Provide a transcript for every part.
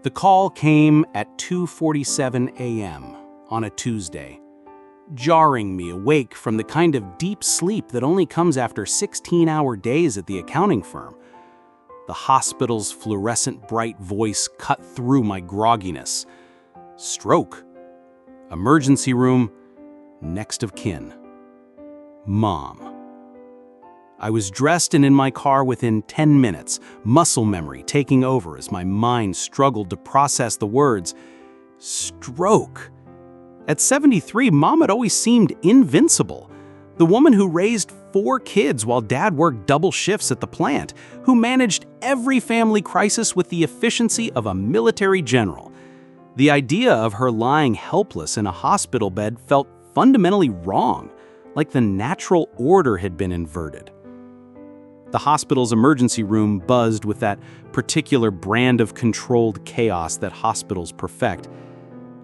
The call came at 2:47 a.m. on a Tuesday, jarring me awake from the kind of deep sleep that only comes after 16-hour days at the accounting firm. The hospital's fluorescent bright voice cut through my grogginess. Stroke. Emergency room. Next of kin. Mom. I was dressed and in my car within 10 minutes, muscle memory taking over as my mind struggled to process the words. Stroke. At 73, Mom had always seemed invincible. The woman who raised 4 kids while Dad worked double shifts at the plant, who managed every family crisis with the efficiency of a military general. The idea of her lying helpless in a hospital bed felt fundamentally wrong, like the natural order had been inverted. The hospital's emergency room buzzed with that particular brand of controlled chaos that hospitals perfect.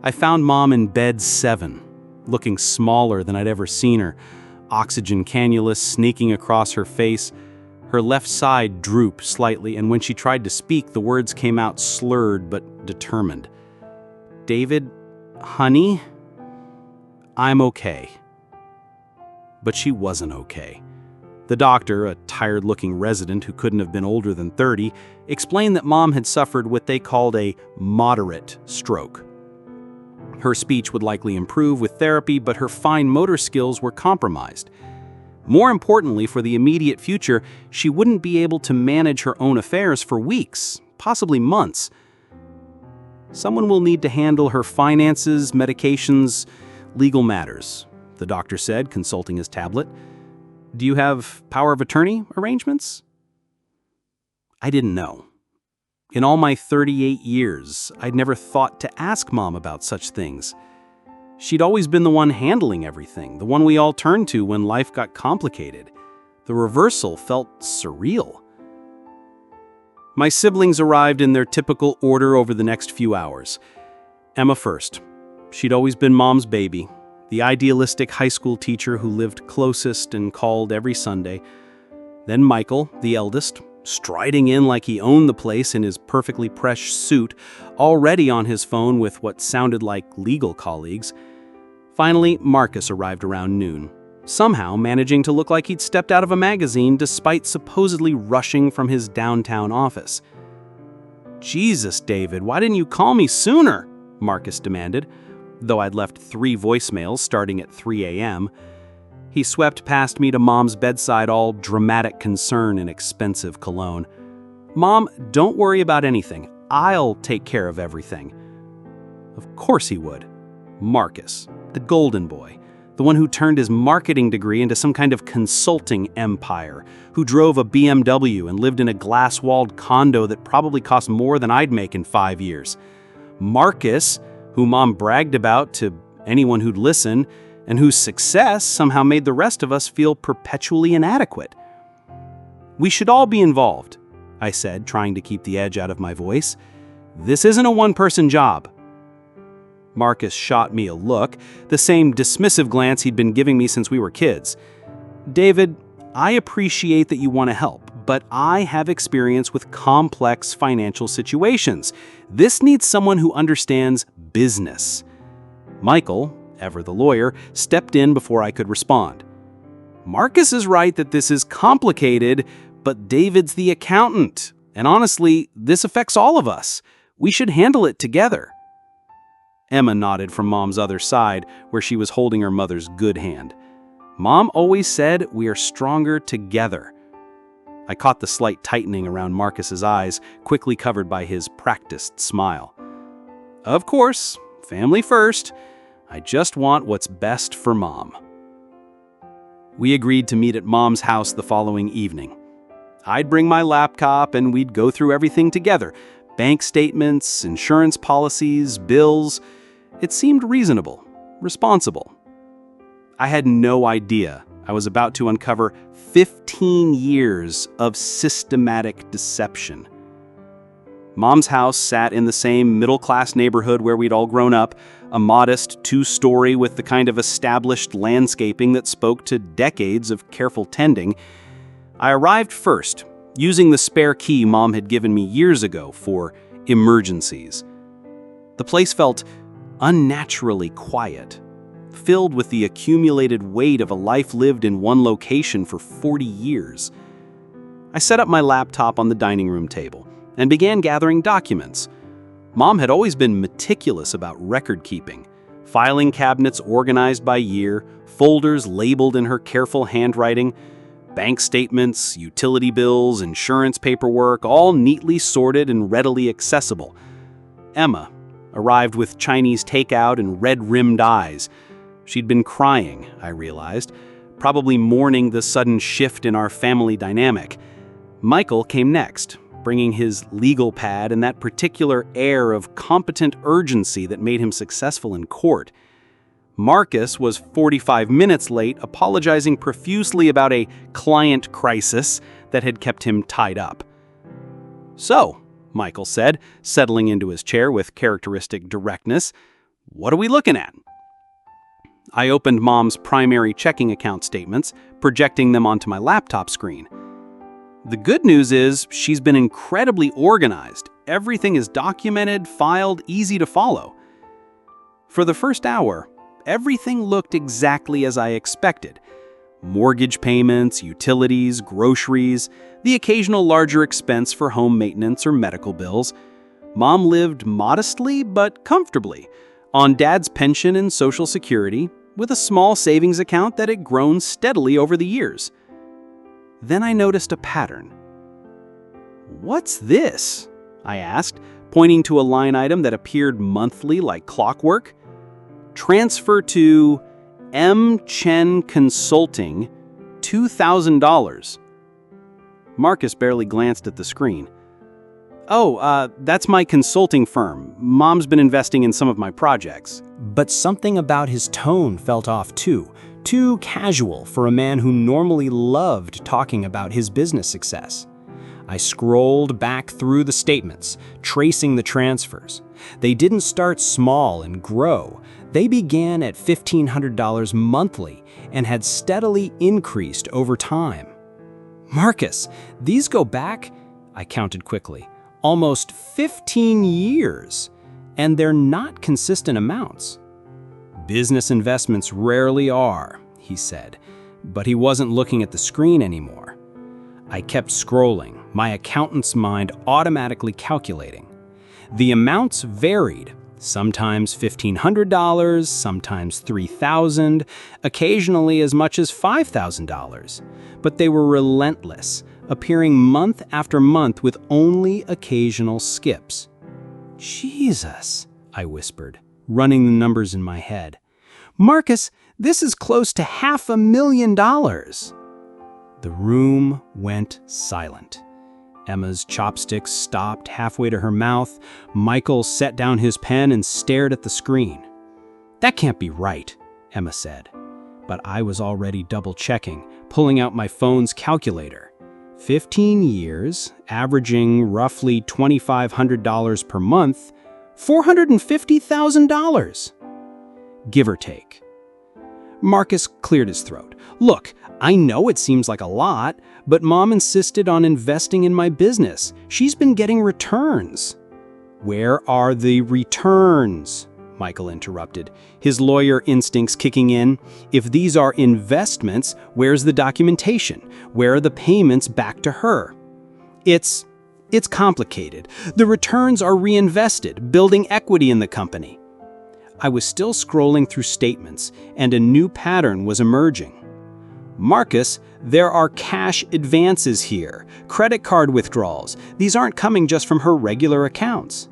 I found Mom in bed 7, looking smaller than I'd ever seen her, oxygen cannulas sneaking across her face. Her left side drooped slightly, and when she tried to speak, the words came out slurred but determined. David, honey, I'm okay. But she wasn't okay. The doctor, a tired-looking resident who couldn't have been older than 30, explained that Mom had suffered what they called a moderate stroke. Her speech would likely improve with therapy, but her fine motor skills were compromised. More importantly, for the immediate future, she wouldn't be able to manage her own affairs for weeks, possibly months. Someone will need to handle her finances, medications, legal matters, the doctor said, consulting his tablet. Do you have power of attorney arrangements? I didn't know. In all my 38 years, I'd never thought to ask Mom about such things. She'd always been the one handling everything, the one we all turned to when life got complicated. The reversal felt surreal. My siblings arrived in their typical order over the next few hours. Emma first. She'd always been Mom's baby, the idealistic high school teacher who lived closest and called every Sunday. Then Michael, the eldest, striding in like he owned the place in his perfectly fresh suit, already on his phone with what sounded like legal colleagues. Finally, Marcus arrived around noon, somehow managing to look like he'd stepped out of a magazine despite supposedly rushing from his downtown office. Jesus, David, why didn't you call me sooner? Marcus demanded, though I'd left 3 voicemails starting at 3 a.m. He swept past me to Mom's bedside, all dramatic concern and expensive cologne. Mom, don't worry about anything. I'll take care of everything. Of course he would. Marcus, the golden boy, the one who turned his marketing degree into some kind of consulting empire, who drove a BMW and lived in a glass-walled condo that probably cost more than I'd make in 5 years. Marcus, who Mom bragged about to anyone who'd listen, and whose success somehow made the rest of us feel perpetually inadequate. We should all be involved, I said, trying to keep the edge out of my voice. This isn't a one-person job. Marcus shot me a look, the same dismissive glance he'd been giving me since we were kids. David, I appreciate that you want to help, but I have experience with complex financial situations. This needs someone who understands business. Michael, ever the lawyer, stepped in before I could respond. Marcus is right that this is complicated, but David's the accountant. And honestly, this affects all of us. We should handle it together. Emma nodded from Mom's other side, where she was holding her mother's good hand. Mom always said we are stronger together. I caught the slight tightening around Marcus's eyes, quickly covered by his practiced smile. Of course, family first. I just want what's best for Mom. We agreed to meet at Mom's house the following evening. I'd bring my laptop and we'd go through everything together. Bank statements, insurance policies, bills. It seemed reasonable, responsible. I had no idea I was about to uncover 15 years of systematic deception. Mom's house sat in the same middle-class neighborhood where we'd all grown up, a modest 2-story with the kind of established landscaping that spoke to decades of careful tending. I arrived first, using the spare key Mom had given me years ago for emergencies. The place felt unnaturally quiet, filled with the accumulated weight of a life lived in one location for 40 years. I set up my laptop on the dining room table and began gathering documents. Mom had always been meticulous about record keeping, filing cabinets organized by year, folders labeled in her careful handwriting, bank statements, utility bills, insurance paperwork, all neatly sorted and readily accessible. Emma arrived with Chinese takeout and red-rimmed eyes. She'd been crying, I realized, probably mourning the sudden shift in our family dynamic. Michael came next, bringing his legal pad and that particular air of competent urgency that made him successful in court. Marcus was 45 minutes late, apologizing profusely about a client crisis that had kept him tied up. "So," Michael said, settling into his chair with characteristic directness, "what are we looking at?" I opened Mom's primary checking account statements, projecting them onto my laptop screen. The good news is she's been incredibly organized. Everything is documented, filed, easy to follow. For the first hour, everything looked exactly as I expected. Mortgage payments, utilities, groceries, the occasional larger expense for home maintenance or medical bills. Mom lived modestly but comfortably, on Dad's pension and Social Security, with a small savings account that had grown steadily over the years. Then I noticed a pattern. "What's this?" I asked, pointing to a line item that appeared monthly like clockwork. "Transfer to M. Chen Consulting, $2,000. Marcus barely glanced at the screen. "Oh, that's my consulting firm. Mom's been investing in some of my projects." But something about his tone felt off too casual for a man who normally loved talking about his business success. I scrolled back through the statements, tracing the transfers. They didn't start small and grow. They began at $1,500 monthly and had steadily increased over time. "Marcus, these go back," I counted quickly, "almost 15 years, and they're not consistent amounts." "Business investments rarely are," he said, but he wasn't looking at the screen anymore. I kept scrolling, my accountant's mind automatically calculating. The amounts varied, sometimes $1,500, sometimes $3,000, occasionally as much as $5,000. But they were relentless, appearing month after month with only occasional skips. "Jesus," I whispered, running the numbers in my head. "Marcus, this is close to $500,000. The room went silent. Emma's chopsticks stopped halfway to her mouth. Michael set down his pen and stared at the screen. "That can't be right," Emma said. But I was already double-checking, pulling out my phone's calculator. 15 years, averaging roughly $2,500 per month, $450,000. Give or take. Marcus cleared his throat. "Look, I know it seems like a lot, but Mom insisted on investing in my business. She's been getting returns." "Where are the returns?" Michael interrupted, his lawyer instincts kicking in. "If these are investments, where's the documentation? Where are the payments back to her?" It's complicated. The returns are reinvested, building equity in the company." I was still scrolling through statements, and a new pattern was emerging. "Marcus, there are cash advances here, credit card withdrawals. These aren't coming just from her regular accounts."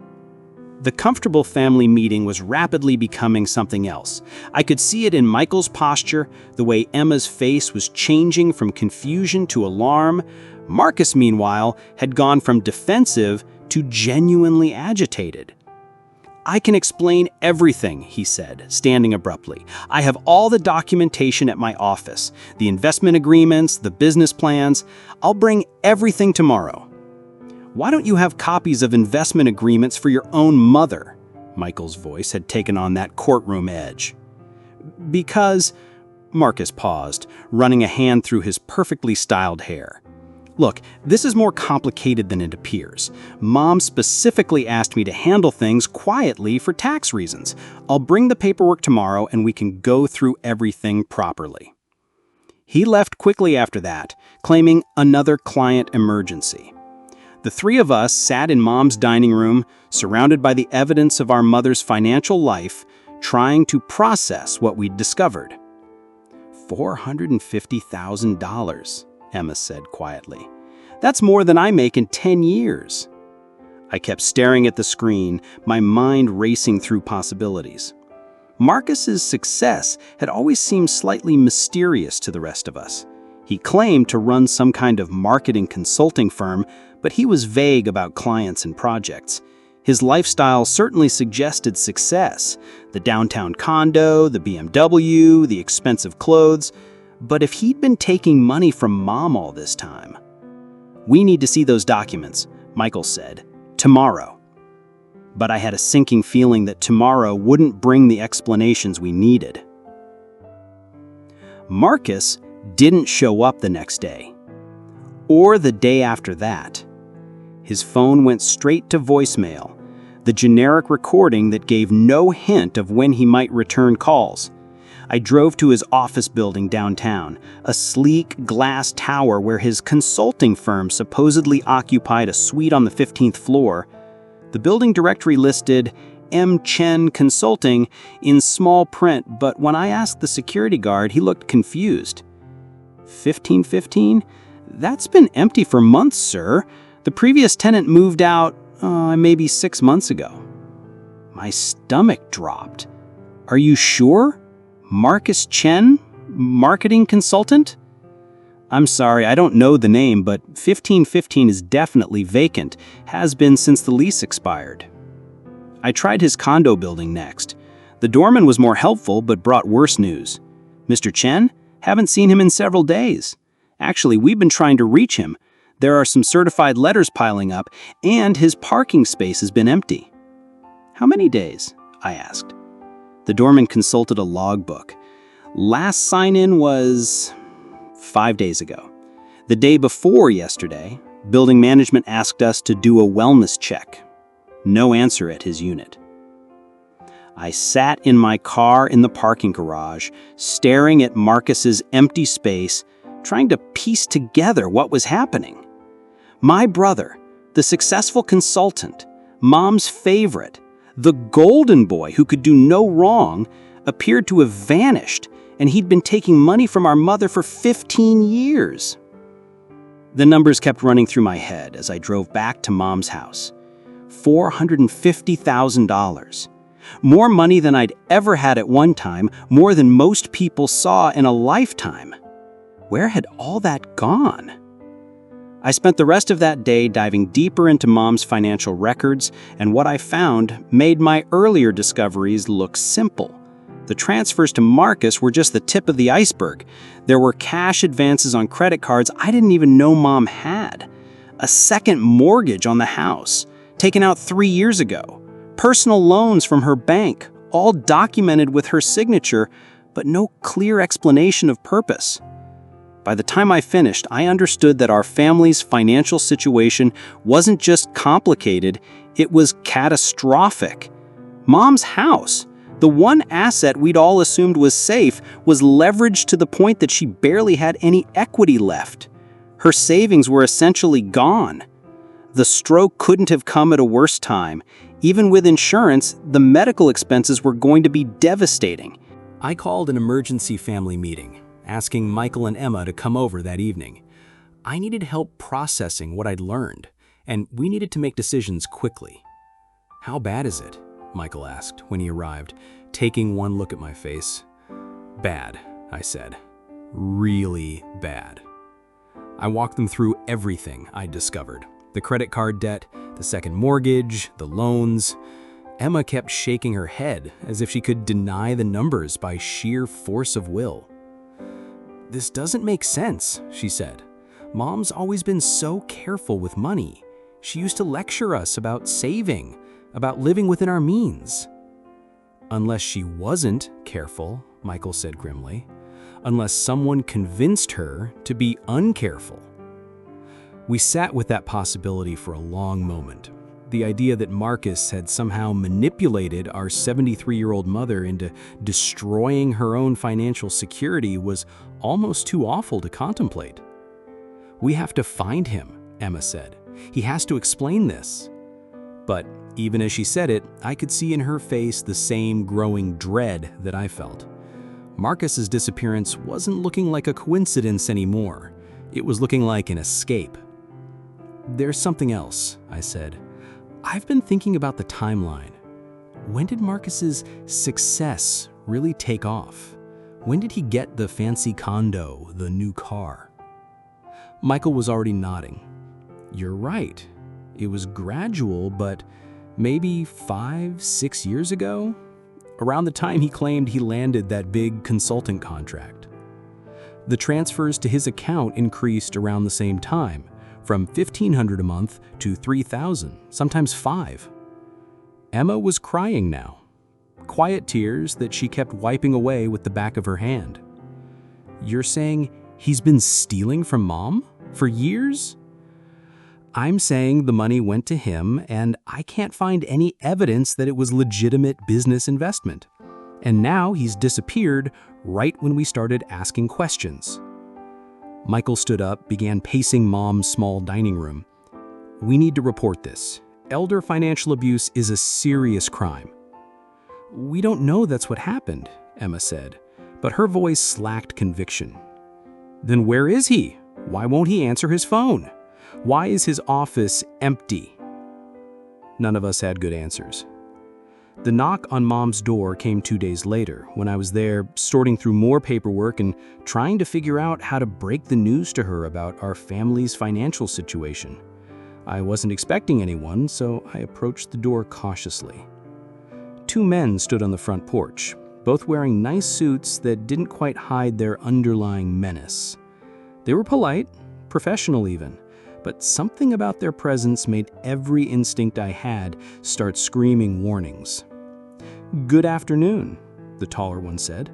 The comfortable family meeting was rapidly becoming something else. I could see it in Michael's posture, the way Emma's face was changing from confusion to alarm. Marcus, meanwhile, had gone from defensive to genuinely agitated. "I can explain everything," he said, standing abruptly. "I have all the documentation at my office, the investment agreements, the business plans. I'll bring everything tomorrow." "Why don't you have copies of investment agreements for your own mother?" Michael's voice had taken on that courtroom edge. "Because," Marcus paused, running a hand through his perfectly styled hair. Look, this is more complicated than it appears. Mom specifically asked me to handle things quietly for tax reasons. I'll bring the paperwork tomorrow and we can go through everything properly. He left quickly after that, claiming another client emergency. The three of us sat in Mom's dining room, surrounded by the evidence of our mother's financial life, trying to process what we'd discovered. $450,000, Emma said quietly. That's more than I make in 10 years. I kept staring at the screen, my mind racing through possibilities. Marcus's success had always seemed slightly mysterious to the rest of us. He claimed to run some kind of marketing consulting firm, but he was vague about clients and projects. His lifestyle certainly suggested success: the downtown condo, the BMW, the expensive clothes. But if he'd been taking money from Mom all this time... "We need to see those documents," Michael said. "Tomorrow." But I had a sinking feeling that tomorrow wouldn't bring the explanations we needed. Marcus didn't show up the next day, or the day after that. His phone went straight to voicemail, the generic recording that gave no hint of when he might return calls. I drove to his office building downtown, a sleek glass tower where his consulting firm supposedly occupied a suite on the 15th floor. The building directory listed M. Chen Consulting in small print, but when I asked the security guard, he looked confused. 1515? That's been empty for months, sir. The previous tenant moved out, maybe 6 months ago. My stomach dropped. Are you sure? Marcus Chen? Marketing consultant? I'm sorry, I don't know the name, but 1515 is definitely vacant, has been since the lease expired. I tried his condo building next. The doorman was more helpful, but brought worse news. Mr. Chen? Haven't seen him in several days. Actually, we've been trying to reach him. There are some certified letters piling up, and his parking space has been empty. How many days? I asked. The doorman consulted a logbook. Last sign-in was 5 days ago. The day before yesterday, building management asked us to do a wellness check. No answer at his unit. I sat in my car in the parking garage, staring at Marcus's empty space, trying to piece together what was happening. My brother, the successful consultant, Mom's favorite, the golden boy who could do no wrong, appeared to have vanished, and he'd been taking money from our mother for 15 years. The numbers kept running through my head as I drove back to Mom's house. $450,000. More money than I'd ever had at one time, more than most people saw in a lifetime. Where had all that gone? I spent the rest of that day diving deeper into Mom's financial records, and what I found made my earlier discoveries look simple. The transfers to Marcus were just the tip of the iceberg. There were cash advances on credit cards I didn't even know Mom had. A second mortgage on the house, taken out 3 years ago. Personal loans from her bank, all documented with her signature, but no clear explanation of purpose. By the time I finished, I understood that our family's financial situation wasn't just complicated, it was catastrophic. Mom's house, the one asset we'd all assumed was safe, was leveraged to the point that she barely had any equity left. Her savings were essentially gone. The stroke couldn't have come at a worse time. Even with insurance, the medical expenses were going to be devastating. I called an emergency family meeting, asking Michael and Emma to come over that evening. I needed help processing what I'd learned, and we needed to make decisions quickly. "How bad is it?" Michael asked when he arrived, taking one look at my face. "Bad," I said. "Really bad." I walked them through everything I'd discovered. The credit card debt, the second mortgage, the loans. Emma kept shaking her head as if she could deny the numbers by sheer force of will. "This doesn't make sense," she said. "Mom's always been so careful with money. She used to lecture us about saving, about living within our means." "Unless she wasn't careful," Michael said grimly. "Unless someone convinced her to be uncareful." We sat with that possibility for a long moment. The idea that Marcus had somehow manipulated our 73-year-old mother into destroying her own financial security was almost too awful to contemplate. "We have to find him," Emma said. "He has to explain this." But even as she said it, I could see in her face the same growing dread that I felt. Marcus's disappearance wasn't looking like a coincidence anymore. It was looking like an escape. "There's something else," I said. "I've been thinking about the timeline. When did Marcus's success really take off? When did he get the fancy condo, the new car?" Michael was already nodding. "You're right. It was gradual, but maybe 5, 6 years ago? Around the time he claimed he landed that big consulting contract. The transfers to his account increased around the same time, from $1,500 a month to $3,000, sometimes $5,000. Emma was crying now, quiet tears that she kept wiping away with the back of her hand. "You're saying he's been stealing from Mom? For years?" "I'm saying the money went to him, and I can't find any evidence that it was legitimate business investment. And now he's disappeared right when we started asking questions." Michael stood up, began pacing Mom's small dining room. "We need to report this. Elder financial abuse is a serious crime." "We don't know that's what happened," Emma said, but her voice lacked conviction. "Then where is he? Why won't he answer his phone? Why is his office empty?" None of us had good answers. The knock on Mom's door came 2 days later, when I was there sorting through more paperwork and trying to figure out how to break the news to her about our family's financial situation. I wasn't expecting anyone, so I approached the door cautiously. 2 men stood on the front porch, both wearing nice suits that didn't quite hide their underlying menace. They were polite, professional even, but something about their presence made every instinct I had start screaming warnings. "Good afternoon," the taller one said.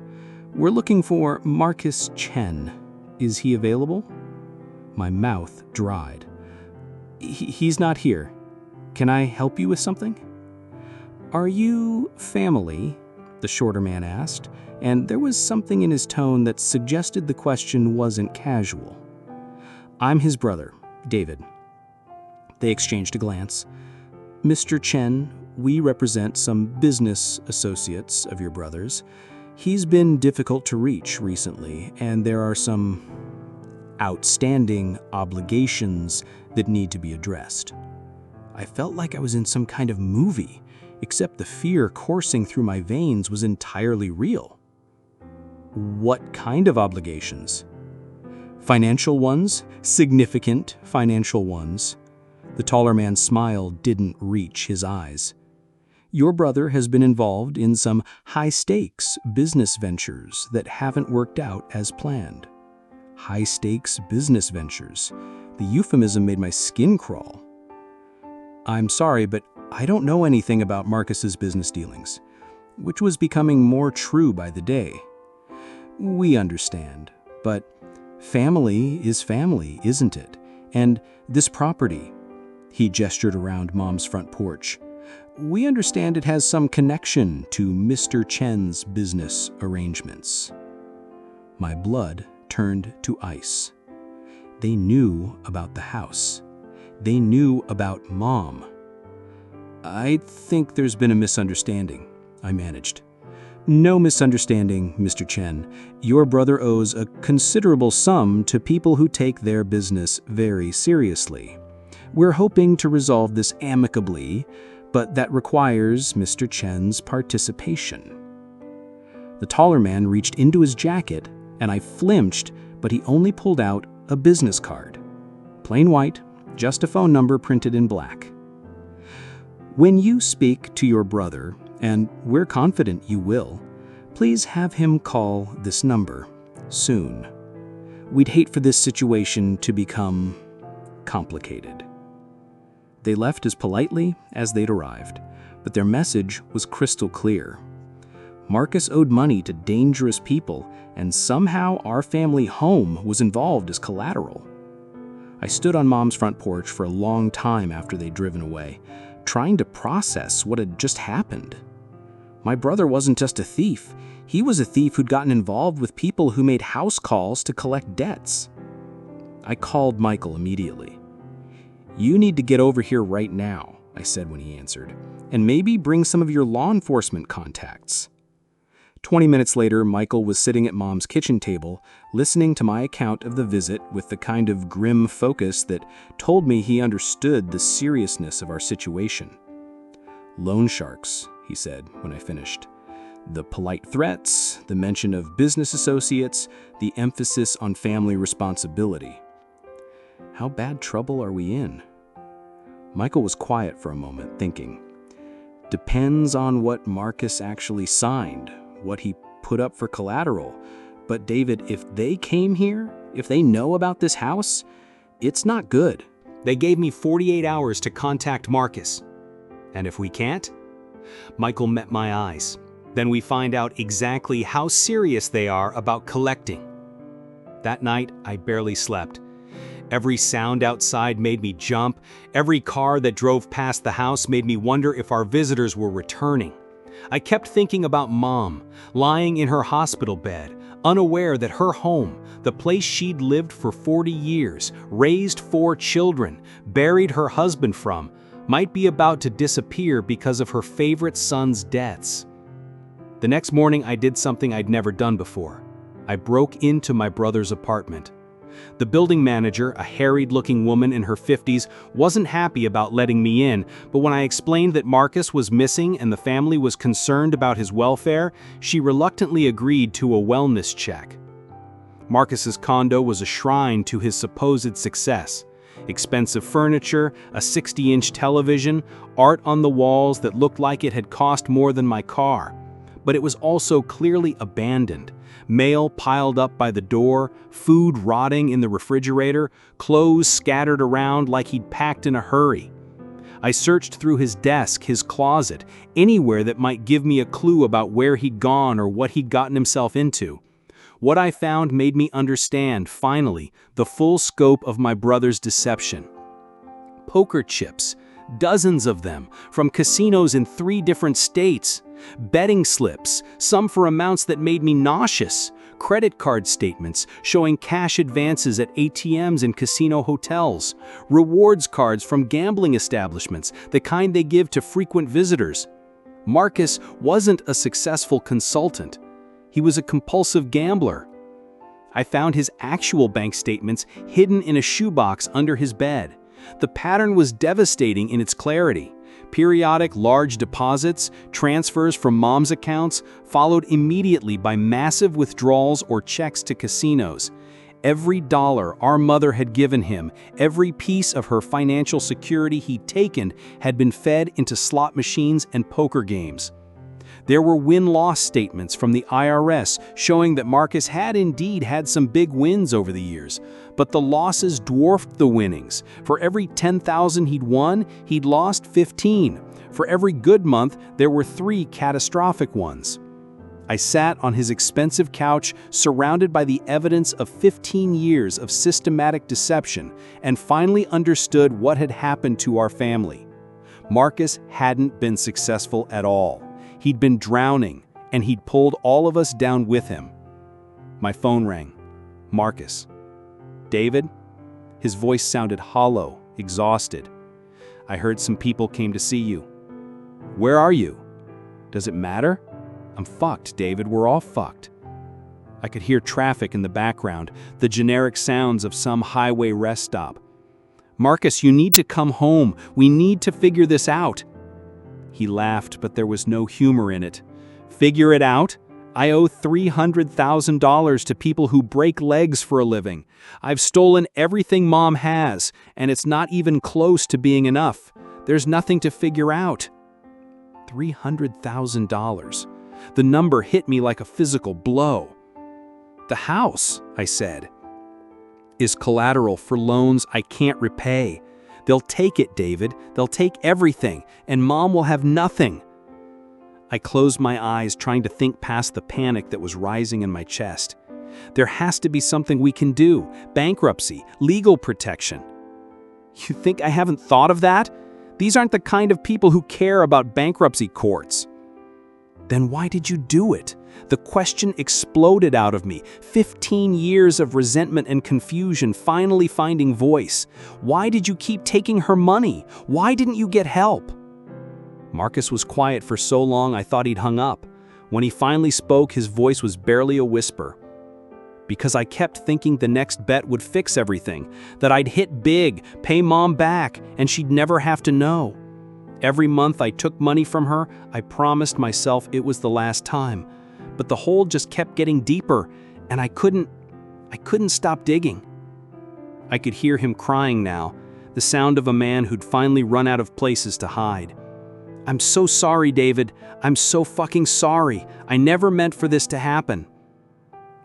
"We're looking for Marcus Chen. Is he available?" My mouth dried. He's not here. Can I help you with something?" "Are you family?" the shorter man asked, and there was something in his tone that suggested the question wasn't casual. "I'm his brother, David." They exchanged a glance. "Mr. Chen, we represent some business associates of your brother's. He's been difficult to reach recently, and there are some outstanding obligations that need to be addressed." I felt like I was in some kind of movie, except the fear coursing through my veins was entirely real. "What kind of obligations?" "Financial ones, significant financial ones." The taller man's smile didn't reach his eyes. "Your brother has been involved in some high-stakes business ventures that haven't worked out as planned." High-stakes business ventures. The euphemism made my skin crawl. "I'm sorry, but I don't know anything about Marcus's business dealings," which was becoming more true by the day. "We understand, but family is family, isn't it? And this property," he gestured around Mom's front porch, "we understand it has some connection to Mr. Chen's business arrangements." My blood turned to ice. They knew about the house. They knew about Mom. "I think there's been a misunderstanding," I managed. "No misunderstanding, Mr. Chen. Your brother owes a considerable sum to people who take their business very seriously. We're hoping to resolve this amicably, but that requires Mr. Chen's participation." The taller man reached into his jacket, and I flinched, but he only pulled out a business card. Plain white, just a phone number printed in black. "When you speak to your brother, and we're confident you will, please have him call this number soon. We'd hate for this situation to become complicated." They left as politely as they'd arrived, but their message was crystal clear. Marcus owed money to dangerous people, and somehow our family home was involved as collateral. I stood on Mom's front porch for a long time after they'd driven away, trying to process what had just happened. My brother wasn't just a thief. He was a thief who'd gotten involved with people who made house calls to collect debts. I called Michael immediately. "You need to get over here right now," I said when he answered, "and maybe bring some of your law enforcement contacts." 20 minutes later, Michael was sitting at Mom's kitchen table, listening to my account of the visit with the kind of grim focus that told me he understood the seriousness of our situation. "Loan sharks," he said when I finished. "The polite threats, the mention of business associates, the emphasis on family responsibility. How bad trouble are we in?" Michael was quiet for a moment, thinking. "Depends on what Marcus actually signed, what he put up for collateral. But David, if they came here, if they know about this house, it's not good." They gave me 48 hours to contact Marcus. And if we can't? Michael met my eyes. Then we find out exactly how serious they are about collecting. That night, I barely slept. Every sound outside made me jump. Every car that drove past the house made me wonder if our visitors were returning. I kept thinking about Mom, lying in her hospital bed, unaware that her home, the place she'd lived for 40 years, raised 4 children, buried her husband from, might be about to disappear because of her favorite son's deaths. The next morning, I did something I'd never done before. I broke into my brother's apartment. The building manager, a harried-looking woman in her 50s, wasn't happy about letting me in, but when I explained that Marcus was missing and the family was concerned about his welfare, she reluctantly agreed to a wellness check. Marcus's condo was a shrine to his supposed success. Expensive furniture, a 60-inch television, art on the walls that looked like it had cost more than my car. But it was also clearly abandoned. Mail piled up by the door, food rotting in the refrigerator, clothes scattered around like he'd packed in a hurry. I searched through his desk, his closet, anywhere that might give me a clue about where he'd gone or what he'd gotten himself into. What I found made me understand, finally, the full scope of my brother's deception. Poker chips, dozens of them, from casinos in 3 different states. Betting slips, some for amounts that made me nauseous. Credit card statements showing cash advances at ATMs in casino hotels. Rewards cards from gambling establishments, the kind they give to frequent visitors. Marcus wasn't a successful consultant. He was a compulsive gambler. I found his actual bank statements hidden in a shoebox under his bed. The pattern was devastating in its clarity. Periodic large deposits, transfers from Mom's accounts, followed immediately by massive withdrawals or checks to casinos. Every dollar our mother had given him, every piece of her financial security he'd taken, had been fed into slot machines and poker games. There were win-loss statements from the IRS showing that Marcus had indeed had some big wins over the years, but the losses dwarfed the winnings. For every $10,000 he'd won, he'd lost 15. For every good month, there were 3 catastrophic ones. I sat on his expensive couch, surrounded by the evidence of 15 years of systematic deception, and finally understood what had happened to our family. Marcus hadn't been successful at all. He'd been drowning, and he'd pulled all of us down with him. My phone rang. Marcus. "David?" His voice sounded hollow, exhausted. "I heard some people came to see you." "Where are you?" "Does it matter?" "I'm fucked, David. We're all fucked." I could hear traffic in the background, the generic sounds of some highway rest stop. "Marcus, you need to come home. We need to figure this out." He laughed, but there was no humor in it. "Figure it out? I owe $300,000 to people who break legs for a living. I've stolen everything Mom has, and it's not even close to being enough. There's nothing to figure out." $300,000. The number hit me like a physical blow. "The house," I said, "is collateral for loans I can't repay. They'll take it, David. They'll take everything, and Mom will have nothing." I closed my eyes, trying to think past the panic that was rising in my chest. There has to be something we can do. Bankruptcy, legal protection. You think I haven't thought of that? These aren't the kind of people who care about bankruptcy courts. Then why did you do it? The question exploded out of me. 15 years of resentment and confusion finally finding voice. Why did you keep taking her money? Why didn't you get help? Marcus was quiet for so long I thought he'd hung up. When he finally spoke, his voice was barely a whisper. Because I kept thinking the next bet would fix everything, that I'd hit big, pay Mom back, and she'd never have to know. Every month I took money from her, I promised myself it was the last time. But the hole just kept getting deeper, and I couldn't stop digging. I could hear him crying now, the sound of a man who'd finally run out of places to hide. I'm so sorry, David. I'm so fucking sorry. I never meant for this to happen.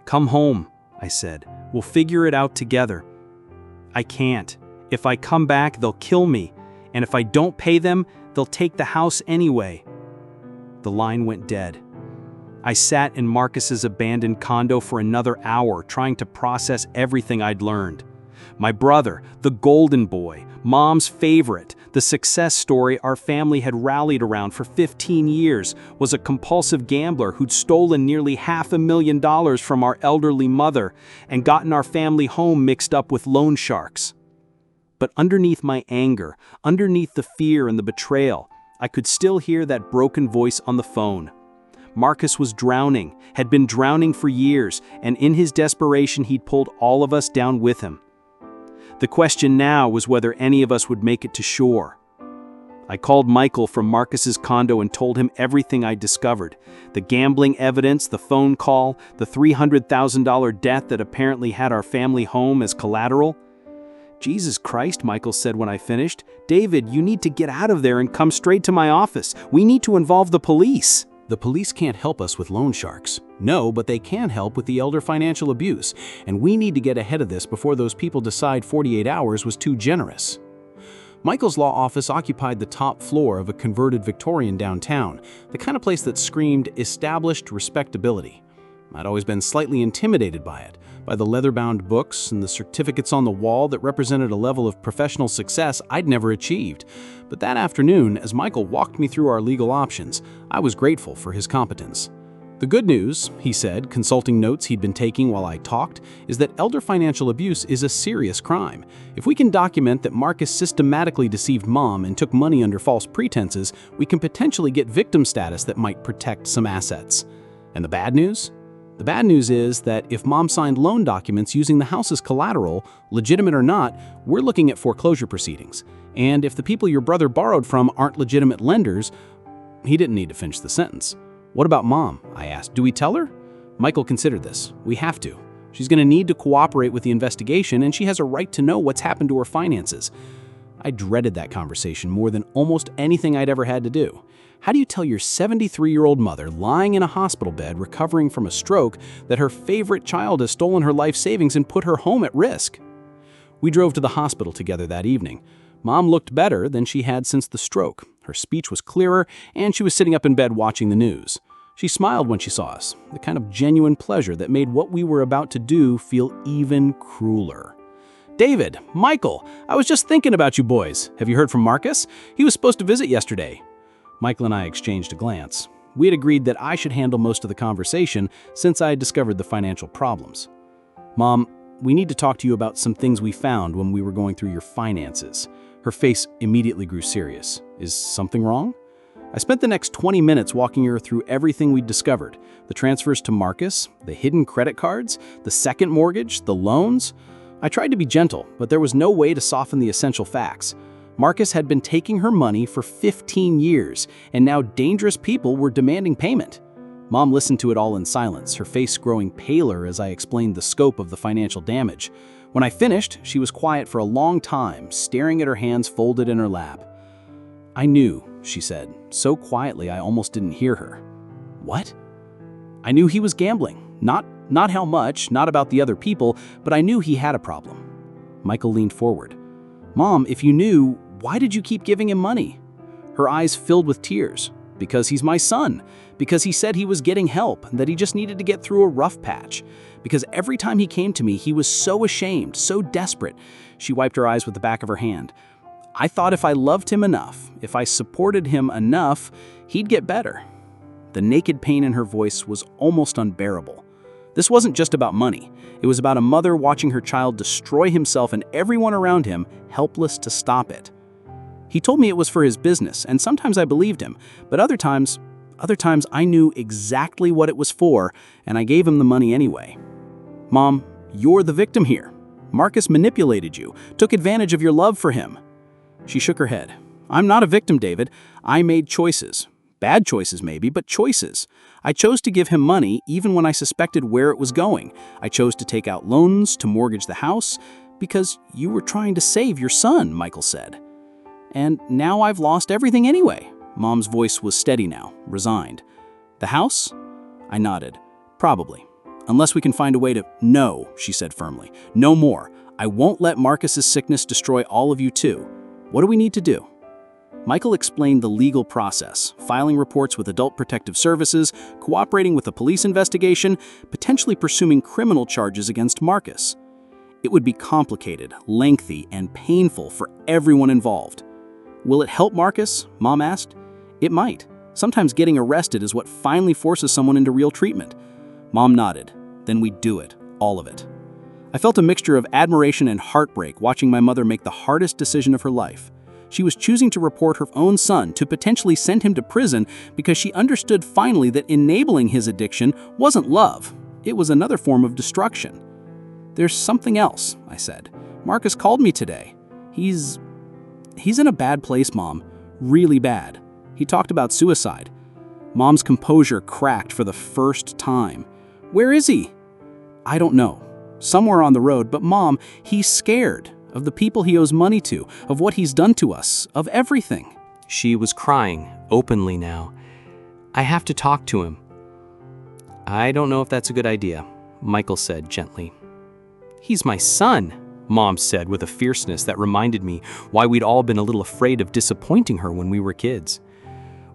Come home, I said. We'll figure it out together. I can't. If I come back, they'll kill me. And if I don't pay them, they'll take the house anyway. The line went dead. I sat in Marcus's abandoned condo for another hour trying to process everything I'd learned. My brother, the golden boy, Mom's favorite, the success story our family had rallied around for 15 years, was a compulsive gambler who'd stolen nearly $500,000 from our elderly mother and gotten our family home mixed up with loan sharks. But underneath my anger, underneath the fear and the betrayal, I could still hear that broken voice on the phone. Marcus was drowning, had been drowning for years, and in his desperation he'd pulled all of us down with him. The question now was whether any of us would make it to shore. I called Michael from Marcus's condo and told him everything I'd discovered. The gambling evidence, the phone call, the $300,000 debt that apparently had our family home as collateral. Jesus Christ, Michael said when I finished. David, you need to get out of there and come straight to my office. We need to involve the police. The police can't help us with loan sharks. No, but they can help with the elder financial abuse, and we need to get ahead of this before those people decide 48 hours was too generous. Michael's law office occupied the top floor of a converted Victorian downtown, the kind of place that screamed established respectability. I'd always been slightly intimidated by it, by the leather-bound books and the certificates on the wall that represented a level of professional success I'd never achieved. But that afternoon, as Michael walked me through our legal options, I was grateful for his competence. The good news, he said, consulting notes he'd been taking while I talked, is that elder financial abuse is a serious crime. If we can document that Marcus systematically deceived Mom and took money under false pretenses, we can potentially get victim status that might protect some assets. And the bad news? The bad news is that if Mom signed loan documents using the house as collateral, legitimate or not, we're looking at foreclosure proceedings. And if the people your brother borrowed from aren't legitimate lenders, he didn't need to finish the sentence. What about Mom? I asked. Do we tell her? Michael considered this. We have to. She's going to need to cooperate with the investigation, and she has a right to know what's happened to her finances. I dreaded that conversation more than almost anything I'd ever had to do. How do you tell your 73-year-old mother lying in a hospital bed recovering from a stroke that her favorite child has stolen her life savings and put her home at risk? We drove to the hospital together that evening. Mom looked better than she had since the stroke. Her speech was clearer, and she was sitting up in bed watching the news. She smiled when she saw us, the kind of genuine pleasure that made what we were about to do feel even crueler. David, Michael, I was just thinking about you boys. Have you heard from Marcus? He was supposed to visit yesterday. Michael and I exchanged a glance. We had agreed that I should handle most of the conversation since I had discovered the financial problems. Mom, we need to talk to you about some things we found when we were going through your finances. Her face immediately grew serious. Is something wrong? I spent the next 20 minutes walking her through everything we'd discovered. The transfers to Marcus, the hidden credit cards, the second mortgage, the loans. I tried to be gentle, but there was no way to soften the essential facts. Marcus had been taking her money for 15 years, and now dangerous people were demanding payment. Mom listened to it all in silence, her face growing paler as I explained the scope of the financial damage. When I finished, she was quiet for a long time, staring at her hands folded in her lap. I knew, she said, so quietly I almost didn't hear her. What? I knew he was gambling. Not how much, not about the other people, but I knew he had a problem. Michael leaned forward. Mom, if you knew, why did you keep giving him money? Her eyes filled with tears. because he's my son, because he said he was getting help and that he just needed to get through a rough patch, because every time he came to me, he was so ashamed, so desperate. She wiped her eyes with the back of her hand. I thought if I loved him enough, if I supported him enough, he'd get better. The naked pain in her voice was almost unbearable. This wasn't just about money. It was about a mother watching her child destroy himself and everyone around him, helpless to stop it. He told me it was for his business, and sometimes I believed him, but other times I knew exactly what it was for, and I gave him the money anyway. Mom, you're the victim here. Marcus manipulated you, took advantage of your love for him. She shook her head. I'm not a victim, David. I made choices. Bad choices maybe, but choices. I chose to give him money even when I suspected where it was going. I chose to take out loans, to mortgage the house, because you were trying to save your son, Michael said. And now I've lost everything anyway. Mom's voice was steady now, resigned. The house? I nodded. Probably. Unless we can find a way to— No, she said firmly. No more. I won't let Marcus's sickness destroy all of you too. What do we need to do? Michael explained the legal process, filing reports with Adult Protective Services, cooperating with a police investigation, potentially pursuing criminal charges against Marcus. It would be complicated, lengthy, and painful for everyone involved. Will it help Marcus? Mom asked. It might. Sometimes getting arrested is what finally forces someone into real treatment. Mom nodded. Then we'd do it, all of it. I felt a mixture of admiration and heartbreak watching my mother make the hardest decision of her life. She was choosing to report her own son, to potentially send him to prison because she understood finally that enabling his addiction wasn't love. It was another form of destruction. There's something else, I said. Marcus called me today. He's in a bad place, Mom. Really bad. He talked about suicide. Mom's composure cracked for the first time. Where is he? I don't know. Somewhere on the road, but Mom, he's scared. Of the people he owes money to, of what he's done to us, of everything. She was crying, openly now. I have to talk to him. I don't know if that's a good idea, Michael said gently. He's my son, Mom said with a fierceness that reminded me why we'd all been a little afraid of disappointing her when we were kids.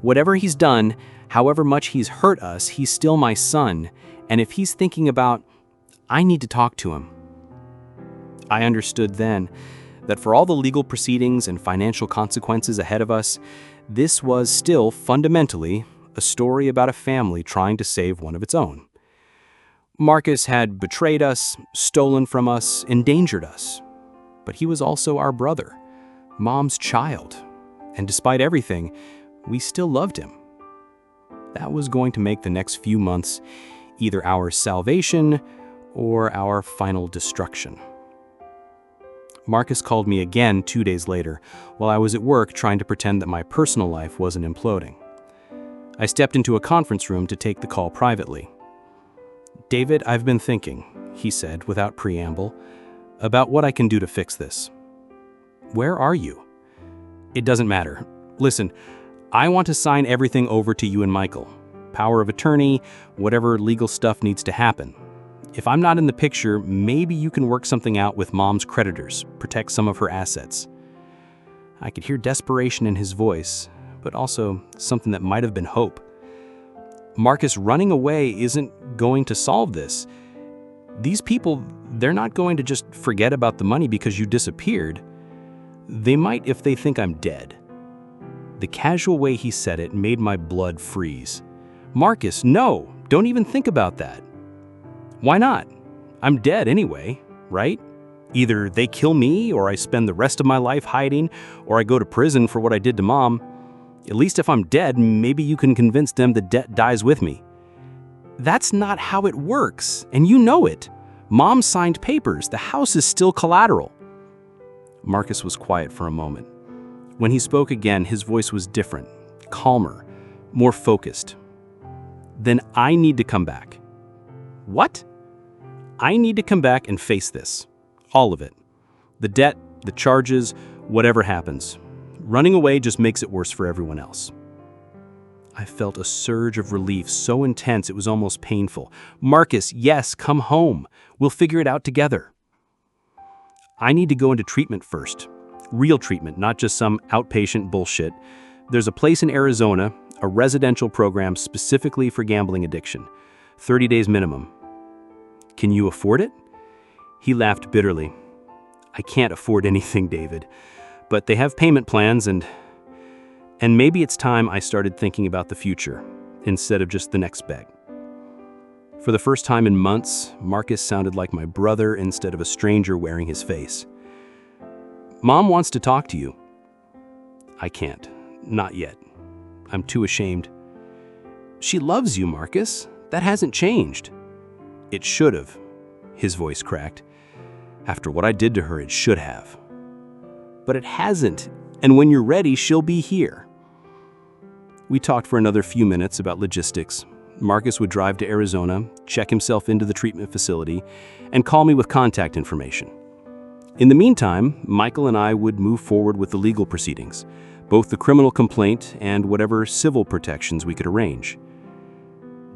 Whatever he's done, however much he's hurt us, he's still my son, and if he's thinking about, I need to talk to him. I understood then that for all the legal proceedings and financial consequences ahead of us, this was still fundamentally a story about a family trying to save one of its own. Marcus had betrayed us, stolen from us, endangered us. But he was also our brother, Mom's child, and despite everything, we still loved him. That was going to make the next few months either our salvation or our final destruction. Marcus called me again 2 days later, while I was at work trying to pretend that my personal life wasn't imploding. I stepped into a conference room to take the call privately. David, I've been thinking, he said without preamble, about what I can do to fix this. Where are you? It doesn't matter. Listen, I want to sign everything over to you and Michael. Power of attorney, whatever legal stuff needs to happen. If I'm not in the picture, maybe you can work something out with Mom's creditors, protect some of her assets. I could hear desperation in his voice, but also something that might have been hope. Marcus running away isn't going to solve this. These people, they're not going to just forget about the money because you disappeared. They might if they think I'm dead. The casual way he said it made my blood freeze. Marcus, no, don't even think about that. Why not? I'm dead anyway, right? Either they kill me, or I spend the rest of my life hiding, or I go to prison for what I did to Mom. At least if I'm dead, maybe you can convince them the debt dies with me. That's not how it works, and you know it. Mom signed papers. The house is still collateral. Marcus was quiet for a moment. When he spoke again, his voice was different, calmer, more focused. Then I need to come back. What? I need to come back and face this. All of it. The debt, the charges, whatever happens. Running away just makes it worse for everyone else. I felt a surge of relief so intense it was almost painful. Marcus, yes, come home. We'll figure it out together. I need to go into treatment first. Real treatment, not just some outpatient bullshit. There's a place in Arizona, A residential program specifically for gambling addiction. 30 days minimum. Can you afford it? He laughed bitterly. I can't afford anything, David. But they have payment plans and maybe it's time I started thinking about the future instead of just the next bet. For the first time in months, Marcus sounded like my brother instead of a stranger wearing his face. Mom wants to talk to you. I can't. Not yet. I'm too ashamed. She loves you, Marcus. That hasn't changed. It should have. His voice cracked. After what I did to her, it should have. But it hasn't, and when you're ready, she'll be here. We talked for another few minutes about logistics. Marcus would drive to Arizona, check himself into the treatment facility, and call me with contact information. In the meantime, Michael and I would move forward with the legal proceedings, both the criminal complaint and whatever civil protections we could arrange.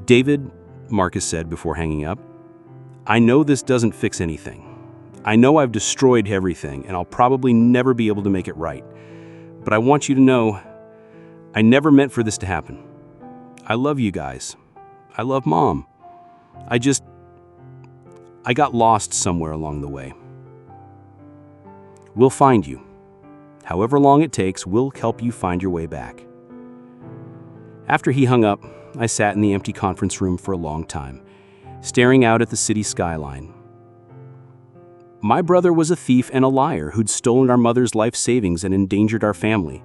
David, Marcus said before hanging up, I know this doesn't fix anything. I know I've destroyed everything, and I'll probably never be able to make it right. But I want you to know, I never meant for this to happen. I love you guys. I love Mom. I got lost somewhere along the way. We'll find you. However long it takes, we'll help you find your way back. After he hung up, I sat in the empty conference room for a long time, staring out at the city skyline. My brother was a thief and a liar who'd stolen our mother's life savings and endangered our family.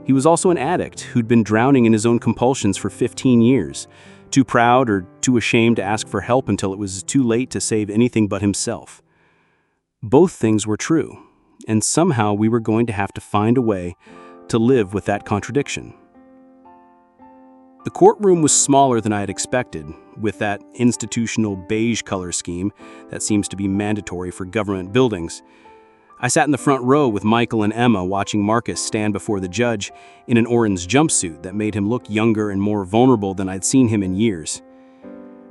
He was also an addict who'd been drowning in his own compulsions for 15 years, too proud or too ashamed to ask for help until it was too late to save anything but himself. Both things were true, and somehow we were going to have to find a way to live with that contradiction. The courtroom was smaller than I had expected, with that institutional beige color scheme that seems to be mandatory for government buildings. I sat in the front row with Michael and Emma watching Marcus stand before the judge in an orange jumpsuit that made him look younger and more vulnerable than I'd seen him in years.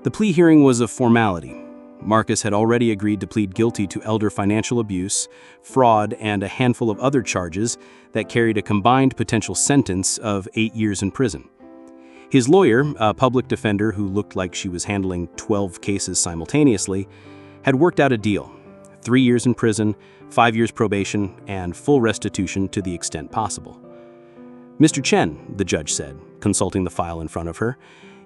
The plea hearing was a formality. Marcus had already agreed to plead guilty to elder financial abuse, fraud, and a handful of other charges that carried a combined potential sentence of 8 years in prison. His lawyer, a public defender who looked like she was handling 12 cases simultaneously, had worked out a deal: 3 years in prison, 5 years probation, and full restitution to the extent possible. Mr. Chen, the judge said, consulting the file in front of her,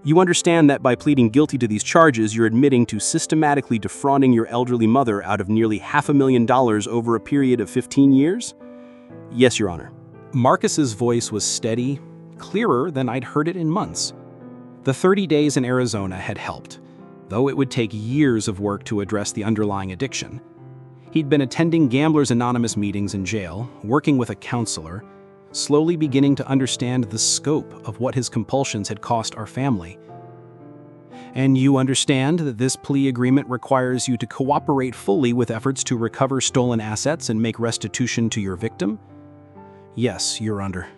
you understand that by pleading guilty to these charges, you're admitting to systematically defrauding your elderly mother out of nearly $500,000 over a period of 15 years? Yes, Your Honor. Marcus's voice was steady, clearer than I'd heard it in months. The 30 days in Arizona had helped, though it would take years of work to address the underlying addiction. He'd been attending Gamblers Anonymous meetings in jail, working with a counselor, slowly beginning to understand the scope of what his compulsions had cost our family. And you understand that this plea agreement requires you to cooperate fully with efforts to recover stolen assets and make restitution to your victim? Yes, Your Honor.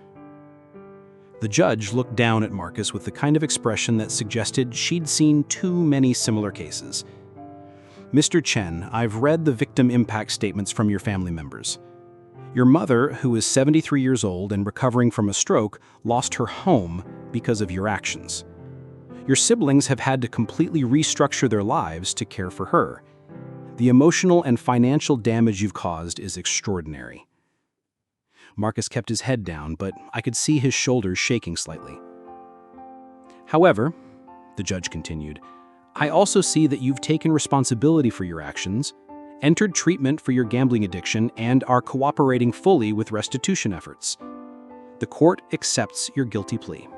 The judge looked down at Marcus with the kind of expression that suggested she'd seen too many similar cases. Mr. Chen, I've read the victim impact statements from your family members. Your mother, who is 73 years old and recovering from a stroke, lost her home because of your actions. Your siblings have had to completely restructure their lives to care for her. The emotional and financial damage you've caused is extraordinary. Marcus kept his head down, but I could see his shoulders shaking slightly. However, the judge continued, I also see that you've taken responsibility for your actions, entered treatment for your gambling addiction, and are cooperating fully with restitution efforts. The court accepts your guilty plea.